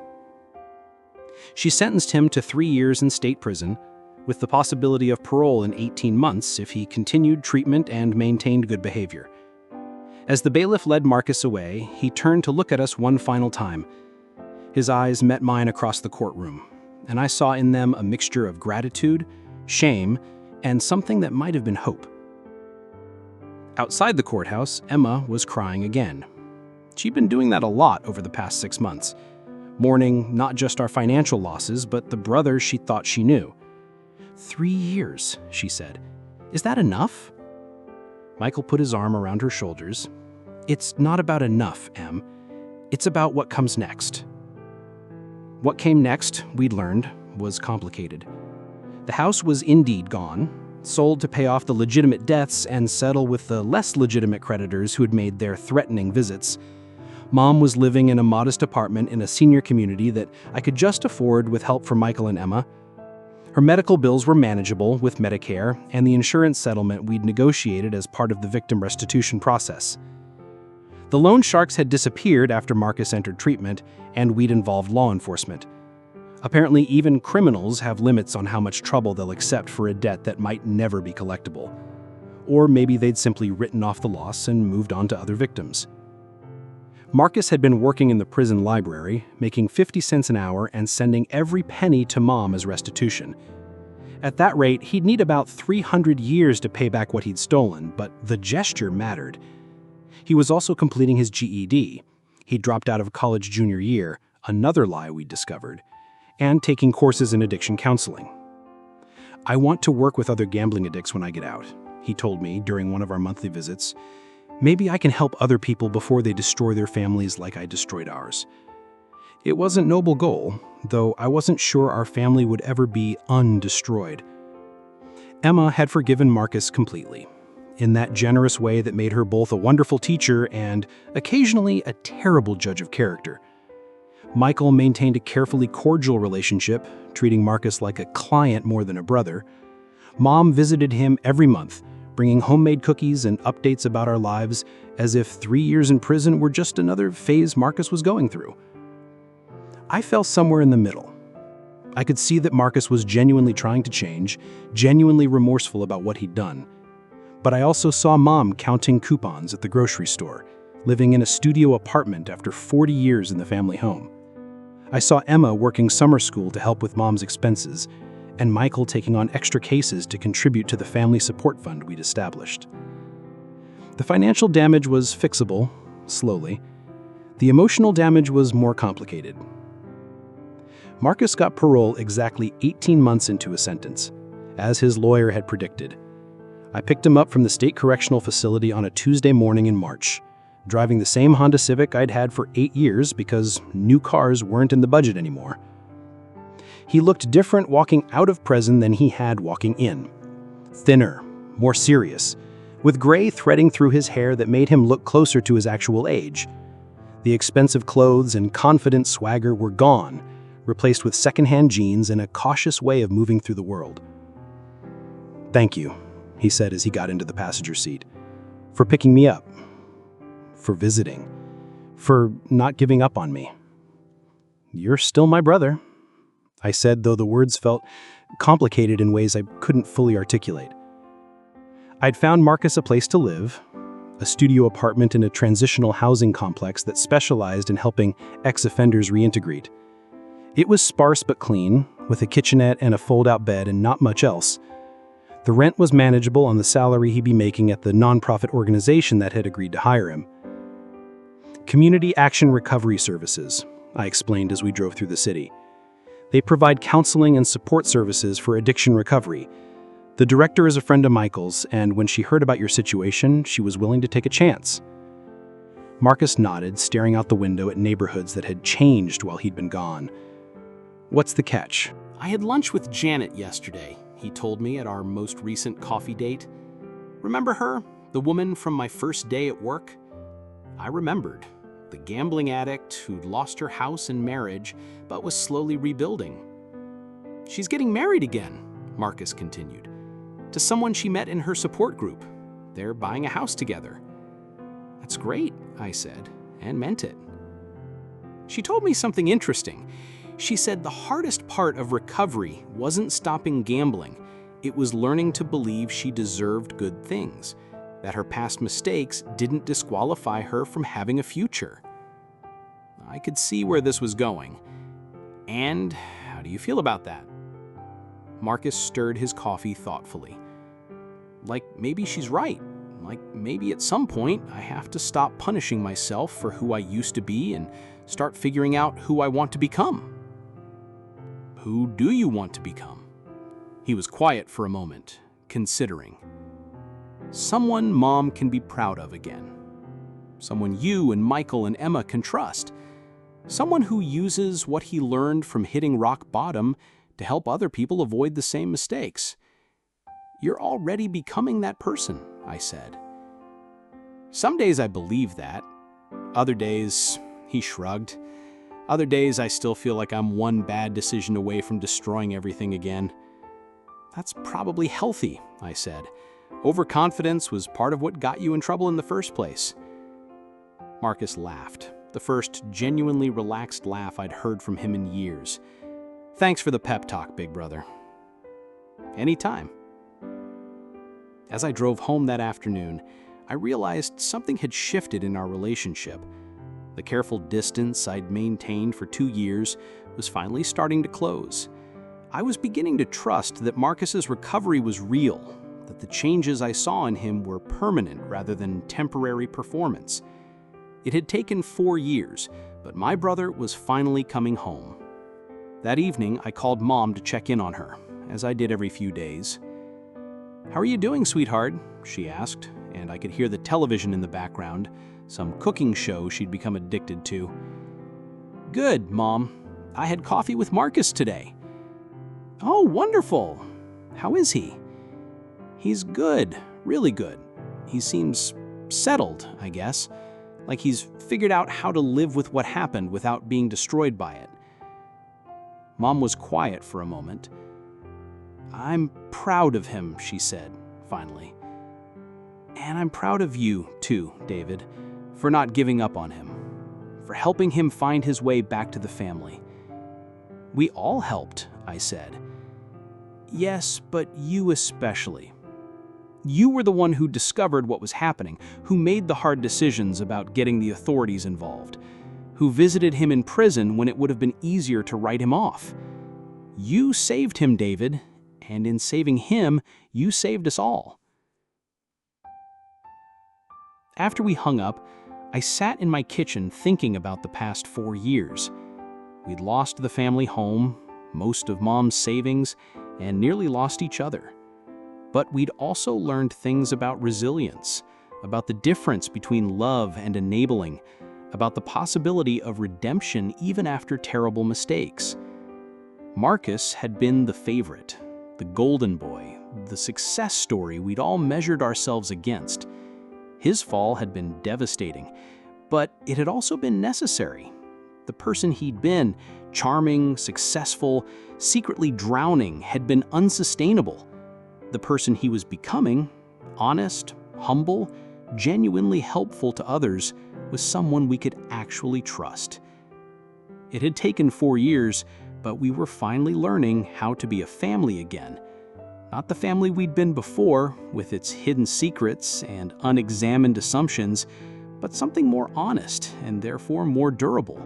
She sentenced him to 3 years in state prison, with the possibility of parole in 18 months if he continued treatment and maintained good behavior. As the bailiff led Marcus away, he turned to look at us one final time. His eyes met mine across the courtroom, and I saw in them a mixture of gratitude, shame, and something that might have been hope. Outside the courthouse, Emma was crying again. She'd been doing that a lot over the past 6 months, mourning not just our financial losses, but the brother she thought she knew. 3 years, she said. Is that enough? Michael put his arm around her shoulders. It's not about enough, Em. It's about what comes next. What came next, we'd learned, was complicated. The house was indeed gone, sold to pay off the legitimate debts and settle with the less legitimate creditors who had made their threatening visits. Mom was living in a modest apartment in a senior community that I could just afford with help from Michael and Emma. Her medical bills were manageable with Medicare and the insurance settlement we'd negotiated as part of the victim restitution process. The loan sharks had disappeared after Marcus entered treatment, and we'd involved law enforcement. Apparently, even criminals have limits on how much trouble they'll accept for a debt that might never be collectible. Or maybe they'd simply written off the loss and moved on to other victims. Marcus had been working in the prison library, making 50 cents an hour and sending every penny to Mom as restitution. At that rate, he'd need about 300 years to pay back what he'd stolen, but the gesture mattered. He was also completing his GED. He'd dropped out of college junior year, another lie we'd discovered, and taking courses in addiction counseling. "I want to work with other gambling addicts when I get out," he told me during one of our monthly visits. "Maybe I can help other people before they destroy their families like I destroyed ours." It wasn't a noble goal, though I wasn't sure our family would ever be undestroyed. Emma had forgiven Marcus completely, in that generous way that made her both a wonderful teacher and, occasionally, a terrible judge of character. Michael maintained a carefully cordial relationship, treating Marcus like a client more than a brother. Mom visited him every month, bringing homemade cookies and updates about our lives, as if 3 years in prison were just another phase Marcus was going through. I fell somewhere in the middle. I could see that Marcus was genuinely trying to change, genuinely remorseful about what he'd done. But I also saw Mom counting coupons at the grocery store, living in a studio apartment after 40 years in the family home. I saw Emma working summer school to help with Mom's expenses, and Michael taking on extra cases to contribute to the family support fund we'd established. The financial damage was fixable, slowly. The emotional damage was more complicated. Marcus got parole exactly 18 months into a sentence, as his lawyer had predicted. I picked him up from the state correctional facility on a Tuesday morning in March, driving the same Honda Civic I'd had for 8 years because new cars weren't in the budget anymore. He looked different walking out of prison than he had walking in. Thinner, more serious, with gray threading through his hair that made him look closer to his actual age. The expensive clothes and confident swagger were gone, replaced with secondhand jeans and a cautious way of moving through the world. "Thank you," he said as he got into the passenger seat, "for picking me up, for visiting, for not giving up on me. You're still my brother," I said, though the words felt complicated in ways I couldn't fully articulate. I'd found Marcus a place to live, a studio apartment in a transitional housing complex that specialized in helping ex-offenders reintegrate. It was sparse but clean, with a kitchenette and a fold-out bed and not much else. The rent was manageable on the salary he'd be making at the nonprofit organization that had agreed to hire him. "Community Action Recovery Services," I explained as we drove through the city. "They provide counseling and support services for addiction recovery. The director is a friend of Michael's, and when she heard about your situation, she was willing to take a chance." Marcus nodded, staring out the window at neighborhoods that had changed while he'd been gone. "What's the catch?" "I had lunch with Janet yesterday," he told me at our most recent coffee date. "Remember her? The woman from my first day at work?" I remembered. The gambling addict who'd lost her house and marriage, but was slowly rebuilding. "She's getting married again," Marcus continued, "to someone she met in her support group. They're buying a house together." "That's great," I said, and meant it. She told me something interesting. She said the hardest part of recovery wasn't stopping gambling. It was learning to believe she deserved good things, that her past mistakes didn't disqualify her from having a future. I could see where this was going. "And how do you feel about that?" Marcus stirred his coffee thoughtfully. "Like maybe she's right. Like maybe at some point I have to stop punishing myself for who I used to be and start figuring out who I want to become." "Who do you want to become?" He was quiet for a moment, considering. "Someone Mom can be proud of again. Someone you and Michael and Emma can trust. Someone who uses what he learned from hitting rock bottom to help other people avoid the same mistakes. You're already becoming that person, I said. Some days I believe that. Other days, he shrugged. Other days I still feel like I'm one bad decision away from destroying everything again. That's probably healthy, I said. Overconfidence was part of what got you in trouble in the first place. Marcus laughed, the first genuinely relaxed laugh I'd heard from him in years. Thanks for the pep talk, big brother. Anytime. As I drove home that afternoon, I realized something had shifted in our relationship. The careful distance I'd maintained for 2 years was finally starting to close. I was beginning to trust that Marcus's recovery was real, that the changes I saw in him were permanent rather than temporary performance. It had taken 4 years, but my brother was finally coming home. That evening, I called Mom to check in on her, as I did every few days. "How are you doing, sweetheart?" she asked, and I could hear the television in the background, some cooking show she'd become addicted to. "Good, Mom. I had coffee with Marcus today." "Oh, wonderful. How is he?" "He's good, really good. He seems settled, I guess, like he's figured out how to live with what happened without being destroyed by it." Mom was quiet for a moment. "I'm proud of him," she said, finally. "And I'm proud of you, too, David, for not giving up on him, for helping him find his way back to the family." "We all helped," I said. "Yes, but you especially. You were the one who discovered what was happening, who made the hard decisions about getting the authorities involved, who visited him in prison when it would have been easier to write him off. You saved him, David, and in saving him, you saved us all." After we hung up, I sat in my kitchen thinking about the past 4 years. We'd lost the family home, most of Mom's savings, and nearly lost each other. But we'd also learned things about resilience, about the difference between love and enabling, about the possibility of redemption even after terrible mistakes. Marcus had been the favorite, the golden boy, the success story we'd all measured ourselves against. His fall had been devastating, but it had also been necessary. The person he'd been, charming, successful, secretly drowning, had been unsustainable. The person he was becoming, honest, humble, genuinely helpful to others, was someone we could actually trust. It had taken 4 years, but we were finally learning how to be a family again. Not the family we'd been before, with its hidden secrets and unexamined assumptions, but something more honest and therefore more durable.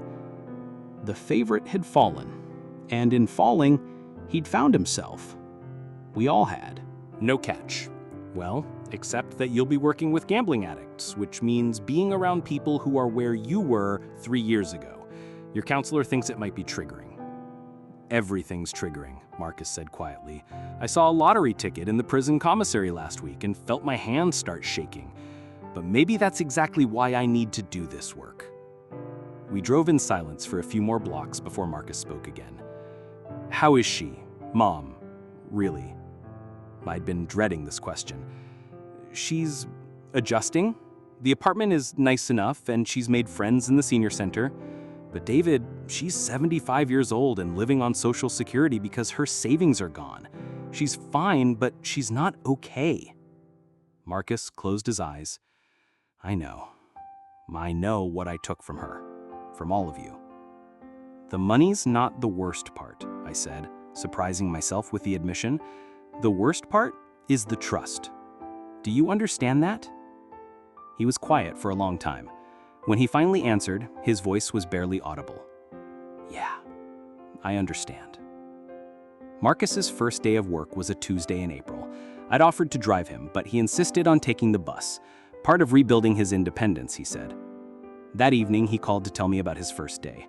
The favorite had fallen, and in falling, he'd found himself. We all had. No catch. Well, except that you'll be working with gambling addicts, which means being around people who are where you were 3 years ago. Your counselor thinks it might be triggering. Everything's triggering, Marcus said quietly. I saw a lottery ticket in the prison commissary last week and felt my hands start shaking. But maybe that's exactly why I need to do this work. We drove in silence for a few more blocks before Marcus spoke again. "How is she, Mom? Really?" I'd been dreading this question. "She's adjusting. The apartment is nice enough and she's made friends in the senior center. But David, she's 75 years old and living on Social Security because her savings are gone. She's fine, but she's not okay." Marcus closed his eyes. I know what I took from her, from all of you." "The money's not the worst part," I said, surprising myself with the admission. "The worst part is the trust. Do you understand that?" He was quiet for a long time. When he finally answered, his voice was barely audible. "Yeah, I understand." Marcus's first day of work was a Tuesday in April. I'd offered to drive him, but he insisted on taking the bus. Part of rebuilding his independence, he said. That evening, he called to tell me about his first day.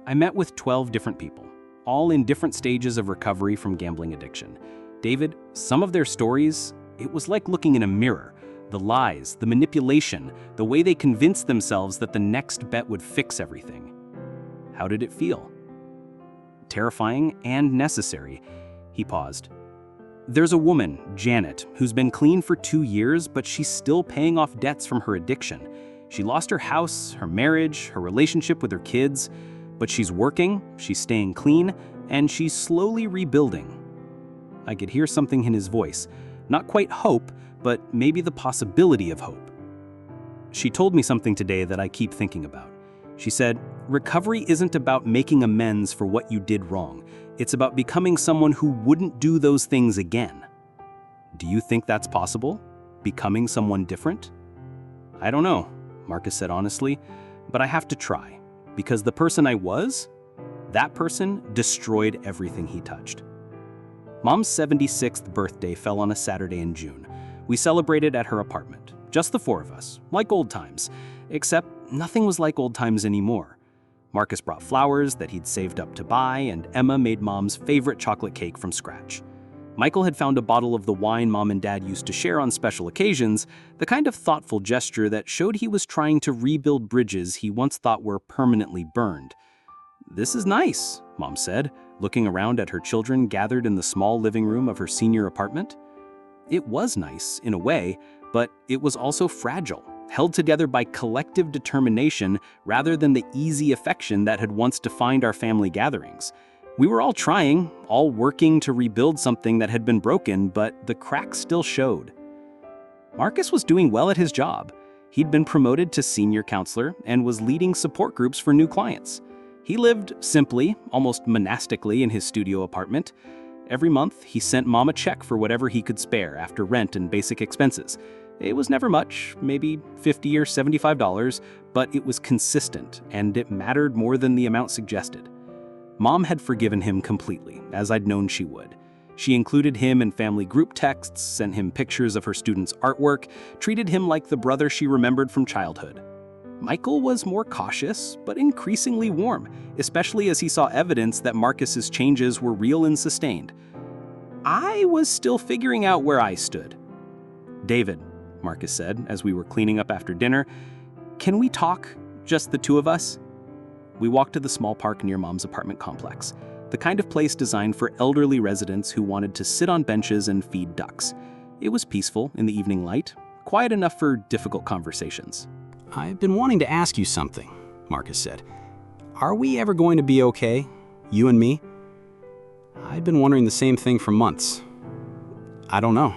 I met with 12 different people, all in different stages of recovery from gambling addiction. David, some of their stories, it was like looking in a mirror. The lies, the manipulation, the way they convinced themselves that the next bet would fix everything. How did it feel? Terrifying and necessary. He paused. There's a woman, Janet, who's been clean for 2 years, but she's still paying off debts from her addiction. She lost her house, her marriage, her relationship with her kids, but she's working, she's staying clean, and she's slowly rebuilding. I could hear something in his voice, not quite hope, but maybe the possibility of hope. She told me something today that I keep thinking about. She said, recovery isn't about making amends for what you did wrong. It's about becoming someone who wouldn't do those things again. Do you think that's possible? Becoming someone different? I don't know, Marcus said honestly, but I have to try, because the person I was, that person destroyed everything he touched. Mom's 76th birthday fell on a Saturday in June. We celebrated at her apartment, just the 4 of us, like old times, except nothing was like old times anymore. Marcus brought flowers that he'd saved up to buy, and Emma made Mom's favorite chocolate cake from scratch. Michael had found a bottle of the wine Mom and Dad used to share on special occasions, the kind of thoughtful gesture that showed he was trying to rebuild bridges he once thought were permanently burned. This is nice, Mom said, looking around at her children gathered in the small living room of her senior apartment. It was nice, in a way, but it was also fragile, held together by collective determination rather than the easy affection that had once defined our family gatherings. We were all trying, all working to rebuild something that had been broken, but the cracks still showed. Marcus was doing well at his job. He'd been promoted to senior counselor and was leading support groups for new clients. He lived simply, almost monastically, in his studio apartment. Every month, he sent Mom a check for whatever he could spare after rent and basic expenses. It was never much, maybe $50 or $75, but it was consistent, and it mattered more than the amount suggested. Mom had forgiven him completely, as I'd known she would. She included him in family group texts, sent him pictures of her students' artwork, treated him like the brother she remembered from childhood. Michael was more cautious, but increasingly warm, especially as he saw evidence that Marcus's changes were real and sustained. I was still figuring out where I stood. David, Marcus said, as we were cleaning up after dinner, can we talk, just the 2 of us? We walked to the small park near Mom's apartment complex, the kind of place designed for elderly residents who wanted to sit on benches and feed ducks. It was peaceful in the evening light, quiet enough for difficult conversations. I've been wanting to ask you something, Marcus said. Are we ever going to be okay, you and me? I've been wondering the same thing for months. I don't know.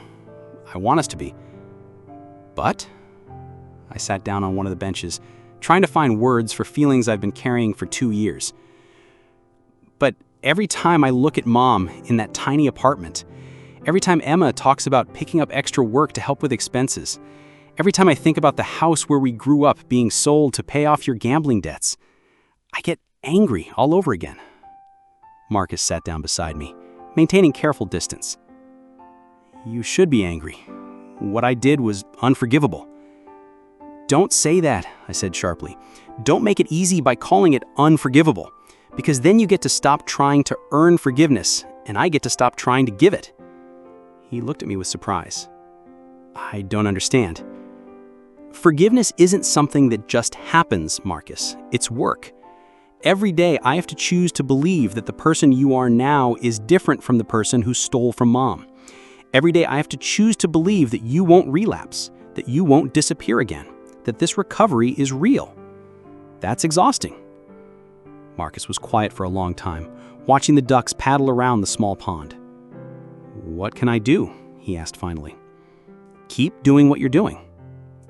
I want us to be. But I sat down on one of the benches, trying to find words for feelings I've been carrying for 2 years. But every time I look at Mom in that tiny apartment, every time Emma talks about picking up extra work to help with expenses, every time I think about the house where we grew up being sold to pay off your gambling debts, I get angry all over again. Marcus sat down beside me, maintaining careful distance. You should be angry. What I did was unforgivable. Don't say that, I said sharply. Don't make it easy by calling it unforgivable, because then you get to stop trying to earn forgiveness, and I get to stop trying to give it. He looked at me with surprise. I don't understand. Forgiveness isn't something that just happens, Marcus. It's work. Every day I have to choose to believe that the person you are now is different from the person who stole from Mom. Every day I have to choose to believe that you won't relapse, that you won't disappear again, that this recovery is real. That's exhausting. Marcus was quiet for a long time, watching the ducks paddle around the small pond. What can I do? He asked finally. Keep doing what you're doing.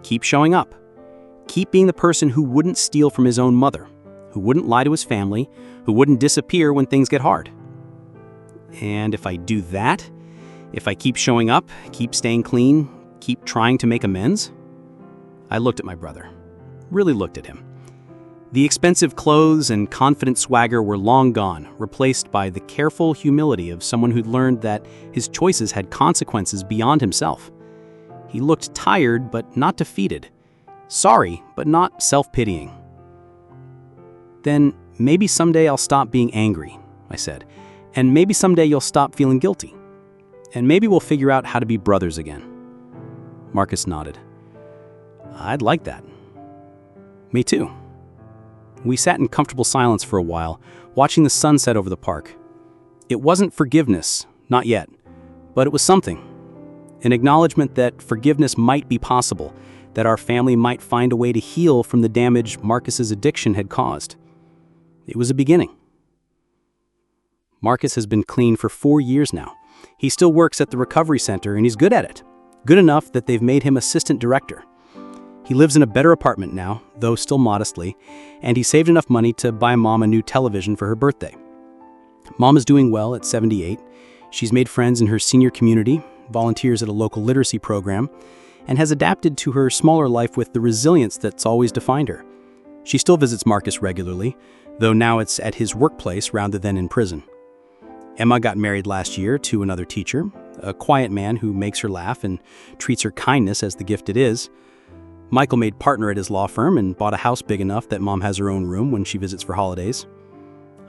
Keep showing up. Keep being the person who wouldn't steal from his own mother, who wouldn't lie to his family, who wouldn't disappear when things get hard. And if I do that, if I keep showing up, keep staying clean, keep trying to make amends? I looked at my brother, really looked at him. The expensive clothes and confident swagger were long gone, replaced by the careful humility of someone who'd learned that his choices had consequences beyond himself. He looked tired, but not defeated. Sorry, but not self-pitying. Then maybe someday I'll stop being angry, I said. And maybe someday you'll stop feeling guilty. And maybe we'll figure out how to be brothers again. Marcus nodded. I'd like that. Me too. We sat in comfortable silence for a while, watching the sun set over the park. It wasn't forgiveness, not yet, but it was something. An acknowledgement that forgiveness might be possible, that our family might find a way to heal from the damage Marcus's addiction had caused. It was a beginning. Marcus has been clean for 4 years now. He still works at the recovery center and he's good at it. Good enough that they've made him assistant director. He lives in a better apartment now, though still modestly, and he saved enough money to buy Mom a new television for her birthday. Mom is doing well at 78. She's made friends in her senior community, volunteers at a local literacy program, and has adapted to her smaller life with the resilience that's always defined her. She still visits Marcus regularly, though now it's at his workplace rather than in prison. Emma got married last year to another teacher, a quiet man who makes her laugh and treats her kindness as the gift it is. Michael made partner at his law firm and bought a house big enough that Mom has her own room when she visits for holidays.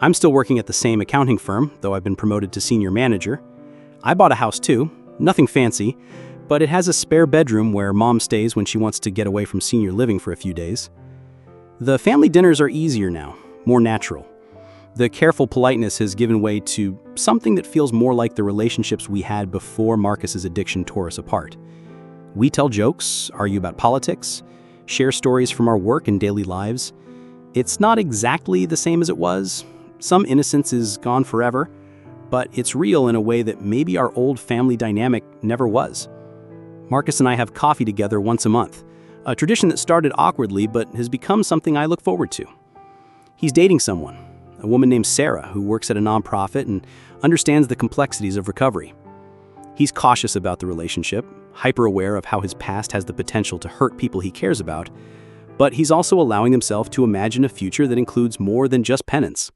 I'm still working at the same accounting firm, though I've been promoted to senior manager. I bought a house too, nothing fancy, but it has a spare bedroom where Mom stays when she wants to get away from senior living for a few days. The family dinners are easier now, more natural. The careful politeness has given way to something that feels more like the relationships we had before Marcus's addiction tore us apart. We tell jokes, argue about politics, share stories from our work and daily lives. It's not exactly the same as it was. Some innocence is gone forever, but it's real in a way that maybe our old family dynamic never was. Marcus and I have coffee together once a month, a tradition that started awkwardly but has become something I look forward to. He's dating someone, a woman named Sarah who works at a nonprofit and understands the complexities of recovery. He's cautious about the relationship, hyper-aware of how his past has the potential to hurt people he cares about, but he's also allowing himself to imagine a future that includes more than just penance.